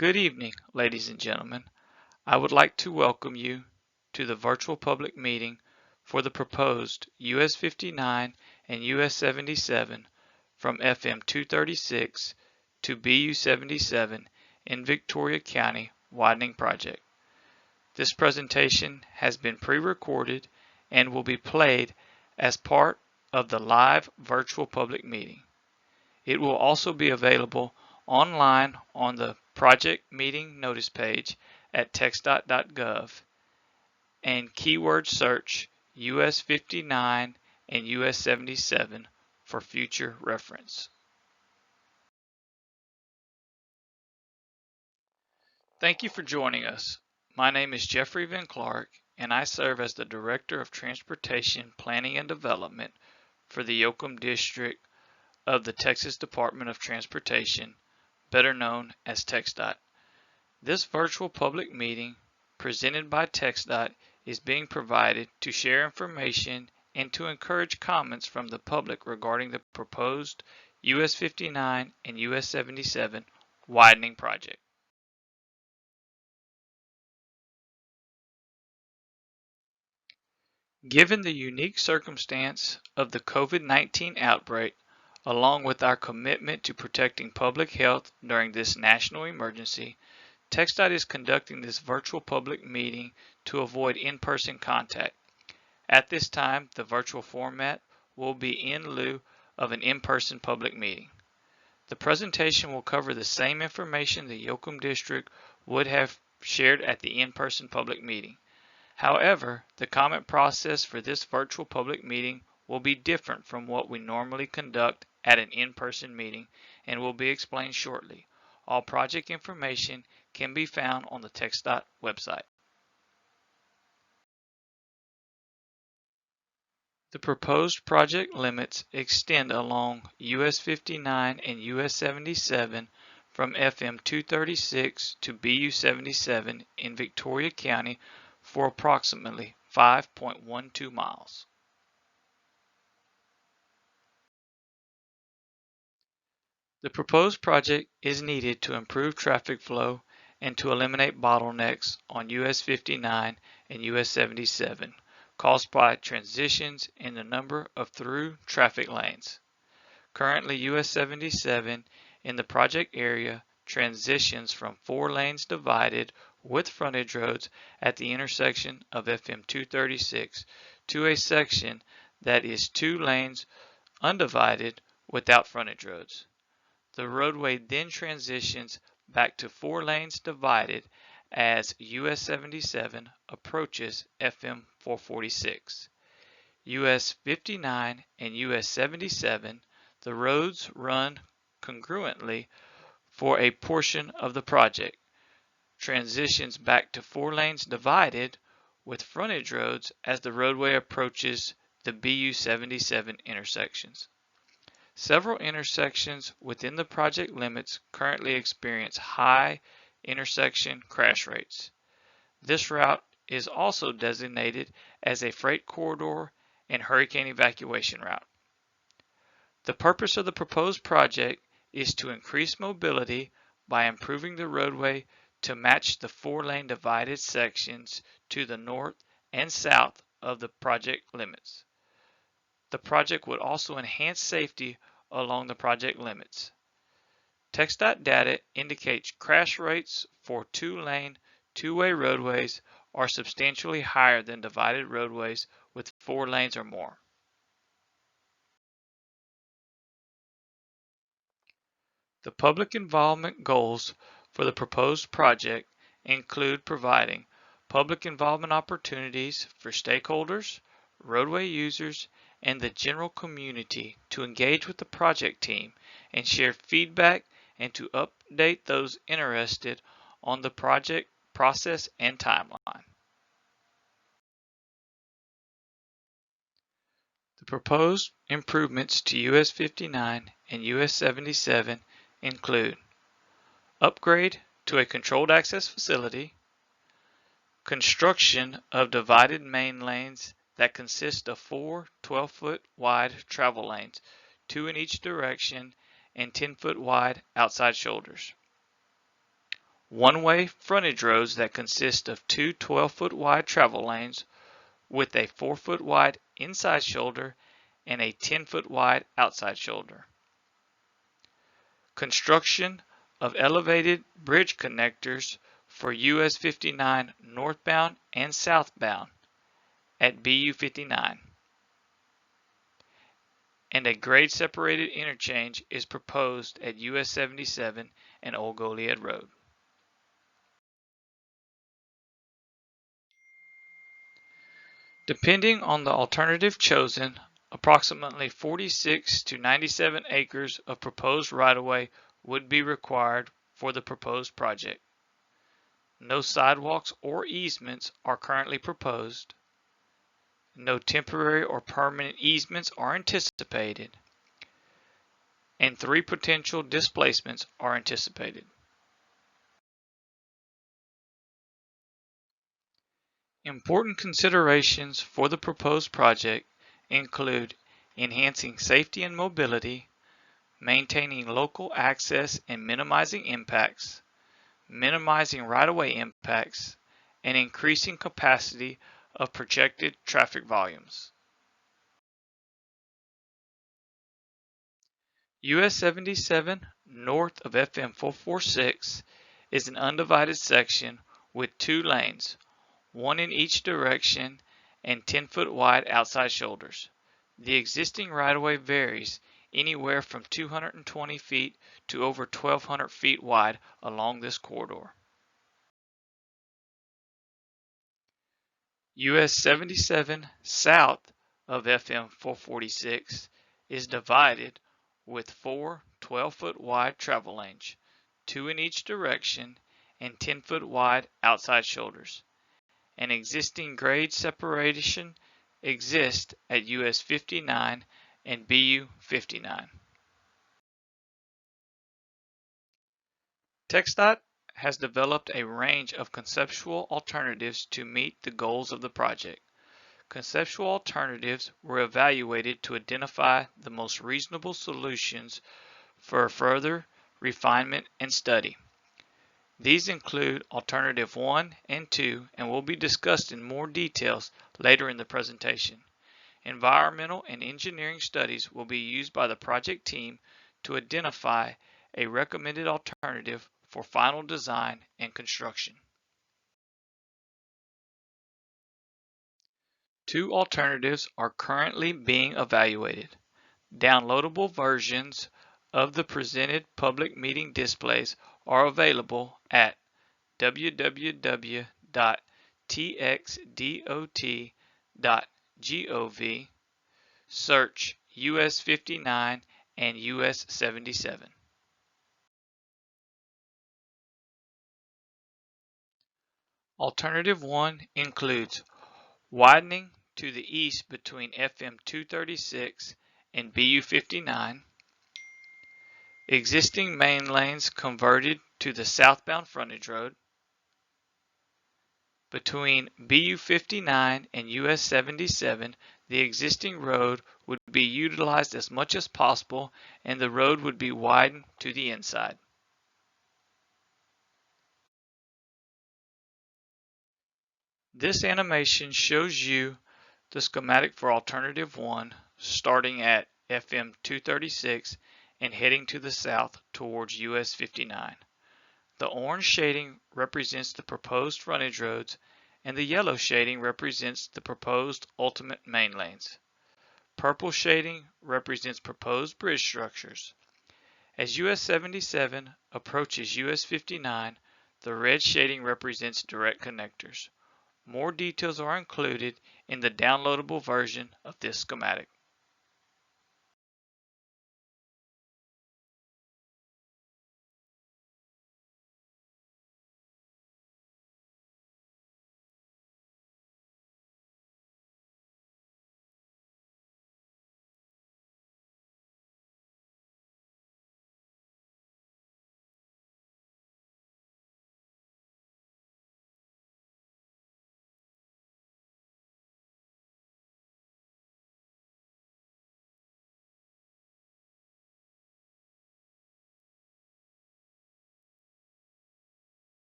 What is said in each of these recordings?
Good evening, ladies and gentlemen. I would like to welcome you to the virtual public meeting for the proposed US 59 and US 77 from FM 236 to BU 77 in Victoria County Widening Project. This presentation has been pre-recorded and will be played as part of the live virtual public meeting. It will also be available online on the project meeting notice page at TxDOT.gov and keyword search US 59 and US 77 for future reference. Thank you for joining us. My name is Jeffrey Van Clark and I serve as the Director of Transportation Planning and Development for the Yoakum District of the Texas Department of Transportation, better known as TxDOT. This virtual public meeting presented by TxDOT is being provided to share information and to encourage comments from the public regarding the proposed US 59 and US 77 widening project. Given the unique circumstance of the COVID-19 outbreak, along with our commitment to protecting public health during this national emergency, TxDOT is conducting this virtual public meeting to avoid in-person contact. At this time, the virtual format will be in lieu of an in-person public meeting. The presentation will cover the same information the Yoakum District would have shared at the in-person public meeting. However, the comment process for this virtual public meeting will be different from what we normally conduct at an in-person meeting and will be explained shortly. All project information can be found on the TxDOT website. The proposed project limits extend along US 59 and US 77 from FM 236 to BU 77 in Victoria County for approximately 5.12 miles. The proposed project is needed to improve traffic flow and to eliminate bottlenecks on US 59 and US 77 caused by transitions in the number of through traffic lanes. Currently, US 77 in the project area transitions from 4 lanes divided with frontage roads at the intersection of FM 236 to a section that is 2 lanes undivided without frontage roads. The roadway then transitions back to 4 lanes divided as US 77 approaches FM 446. US 59 and US 77, the roads run congruently for a portion of the project, transitions back to 4 lanes divided with frontage roads as the roadway approaches the BU 77 intersections. Several intersections within the project limits currently experience high intersection crash rates. This route is also designated as a freight corridor and hurricane evacuation route. The purpose of the proposed project is to increase mobility by improving the roadway to match the 4-lane divided sections to the north and south of the project limits. The project would also enhance safety along the project limits. TxDOT data indicates crash rates for 2-lane, 2-way roadways are substantially higher than divided roadways with 4 lanes or more. The public involvement goals for the proposed project include providing public involvement opportunities for stakeholders, roadway users, and the general community to engage with the project team and share feedback and to update those interested on the project process and timeline. The proposed improvements to US 59 and US 77 include upgrade to a controlled access facility, construction of divided main lanes that consist of 4 12-foot wide travel lanes, 2 in each direction, and 10-foot wide outside shoulders. one-way frontage roads that consist of two 12-foot wide travel lanes with a 4-foot wide inside shoulder and a 10-foot wide outside shoulder. Construction of elevated bridge connectors for US 59 northbound and southbound at BU 59. And a grade separated interchange is proposed at US 77 and Old Goliad Road. Depending on the alternative chosen, approximately 46 to 97 acres of proposed right-of-way would be required for the proposed project. No sidewalks or easements are currently proposed. No temporary or permanent easements are anticipated. And 3 potential displacements are anticipated. Important considerations for the proposed project include enhancing safety and mobility, maintaining local access and minimizing impacts, minimizing right-of-way impacts, and increasing capacity of projected traffic volumes. US 77 north of FM 446 is an undivided section with 2 lanes, one in each direction and 10-foot wide outside shoulders. The existing right-of-way varies anywhere from 220 feet to over 1,200 feet wide along this corridor. US 77 south of FM 446 is divided with 4 12-foot wide travel lanes, 2 in each direction and 10-foot wide outside shoulders. An existing grade separation exists at US 59 and BU 59. TxDOT has developed a range of conceptual alternatives to meet the goals of the project. Conceptual alternatives were evaluated to identify the most reasonable solutions for further refinement and study. These include Alternative 1 and 2 and will be discussed in more details later in the presentation. Environmental and engineering studies will be used by the project team to identify a recommended alternative for final design and construction. 2 alternatives are currently being evaluated. Downloadable versions of the presented public meeting displays are available at www.txdot.gov. Search US 59 and US 77. Alternative 1 includes widening to the east between FM 236 and BU 59, existing main lanes converted to the southbound frontage road, between BU 59 and US 77, the existing road would be utilized as much as possible and the road would be widened to the inside. This animation shows you the schematic for Alternative 1 starting at FM 236 and heading to the south towards US 59. The orange shading represents the proposed frontage roads and the yellow shading represents the proposed ultimate main lanes. Purple shading represents proposed bridge structures. As US 77 approaches US 59, the red shading represents direct connectors. More details are included in the downloadable version of this schematic.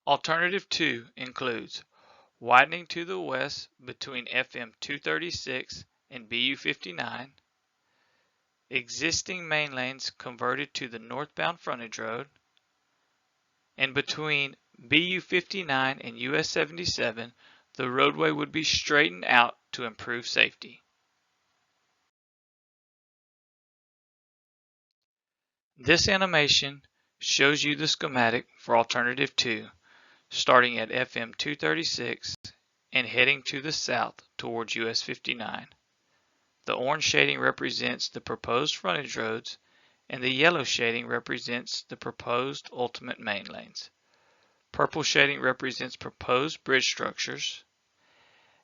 Alternative 2 includes widening to the west between FM 236 and BU 59, existing main lanes converted to the northbound frontage road, and between BU 59 and US 77, the roadway would be straightened out to improve safety. This animation shows you the schematic for Alternative 2, starting at FM 236 and heading to the south towards US 59. The orange shading represents the proposed frontage roads, and the yellow shading represents the proposed ultimate main lanes. Purple shading represents proposed bridge structures.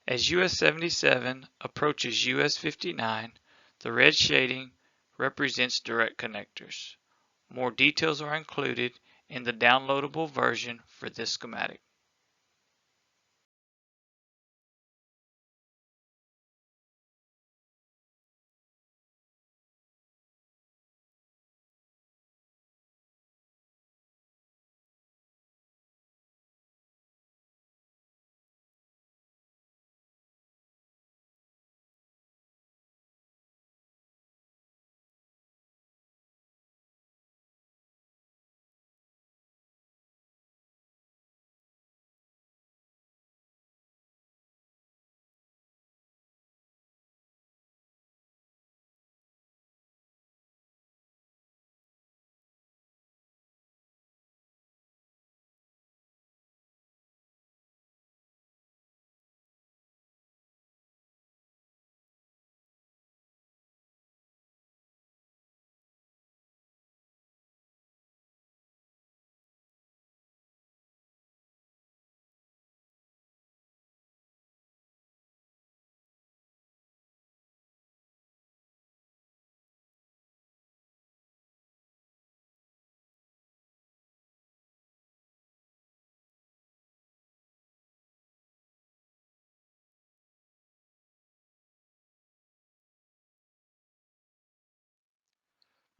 As US 77 approaches US 59, the red shading represents direct connectors. More details are included in the downloadable version for this schematic.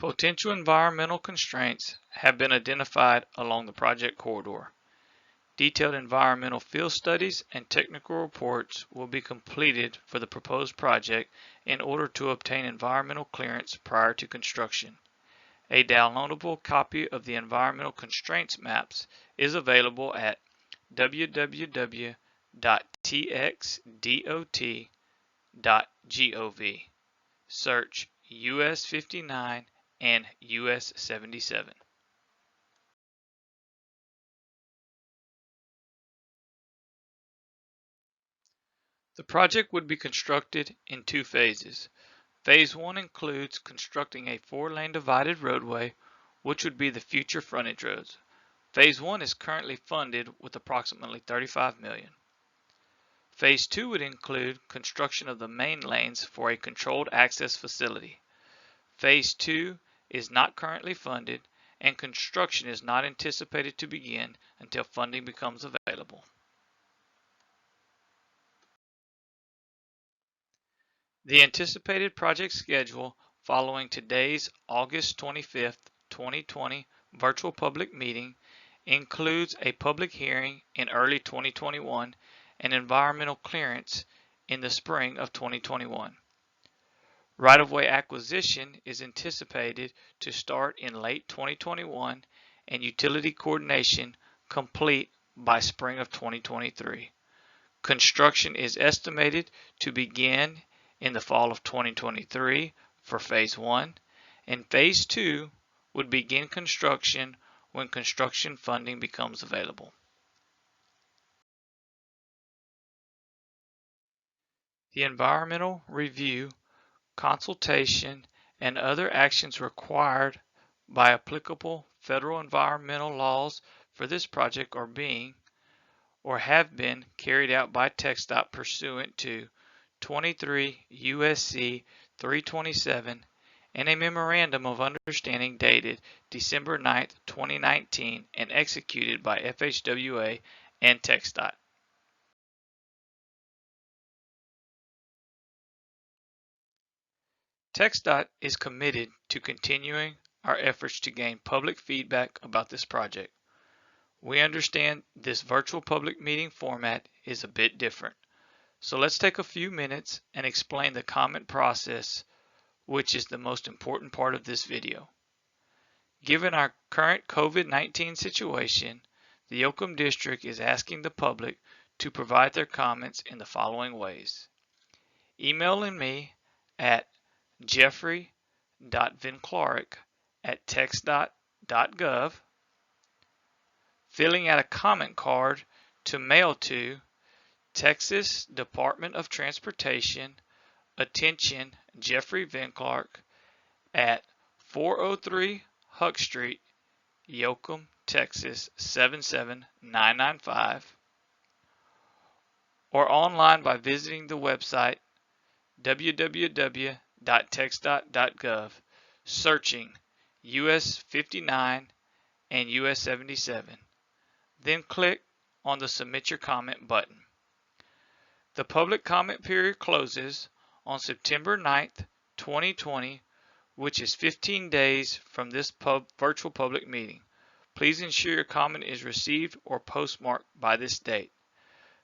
Potential environmental constraints have been identified along the project corridor. Detailed environmental field studies and technical reports will be completed for the proposed project in order to obtain environmental clearance prior to construction. A downloadable copy of the environmental constraints maps is available at www.txdot.gov. Search US 59 and US 77. The project would be constructed in two phases. Phase 1 includes constructing a 4-lane divided roadway, which would be the future frontage roads. Phase 1 is currently funded with approximately $35 million. Phase 2 would include construction of the main lanes for a controlled access facility. Phase 2 is not currently funded, and construction is not anticipated to begin until funding becomes available. The anticipated project schedule following today's August 25, 2020 virtual public meeting includes a public hearing in early 2021 and environmental clearance in the spring of 2021. Right-of-way acquisition is anticipated to start in late 2021 and utility coordination complete by spring of 2023. Construction is estimated to begin in the fall of 2023 for Phase 1, and Phase 2 would begin construction when construction funding becomes available. The environmental review, consultation, and other actions required by applicable federal environmental laws for this project are being or have been carried out by TxDOT pursuant to 23 U.S.C. 327 and a Memorandum of Understanding dated December 9, 2019 and executed by FHWA and TxDOT. TxDOT is committed to continuing our efforts to gain public feedback about this project. We understand this virtual public meeting format is a bit different. So let's take a few minutes and explain the comment process, which is the most important part of this video. Given our current COVID-19 situation, the Yoakum District is asking the public to provide their comments in the following ways. Emailing me at jeffrey.vinclaric@txdot.gov, filling out a comment card to mail to Texas Department of Transportation, attention Jeffrey Vinclark at 403 Huck Street, Yoakum, Texas 77995, or online by visiting the website www.TxDOT.gov, searching US 59 and US 77. Then click on the Submit Your Comment button. The public comment period closes on September 9th, 2020, which is 15 days from this virtual public meeting. Please ensure your comment is received or postmarked by this date.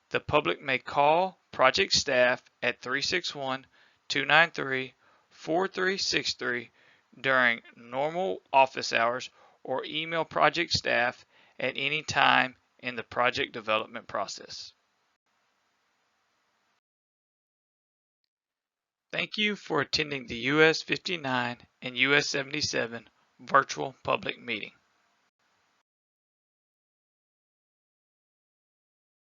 The public may call project staff at 361-293-4363 during normal office hours or email project staff at any time in the project development process. Thank you for attending the US 59 and US 77 virtual public meeting.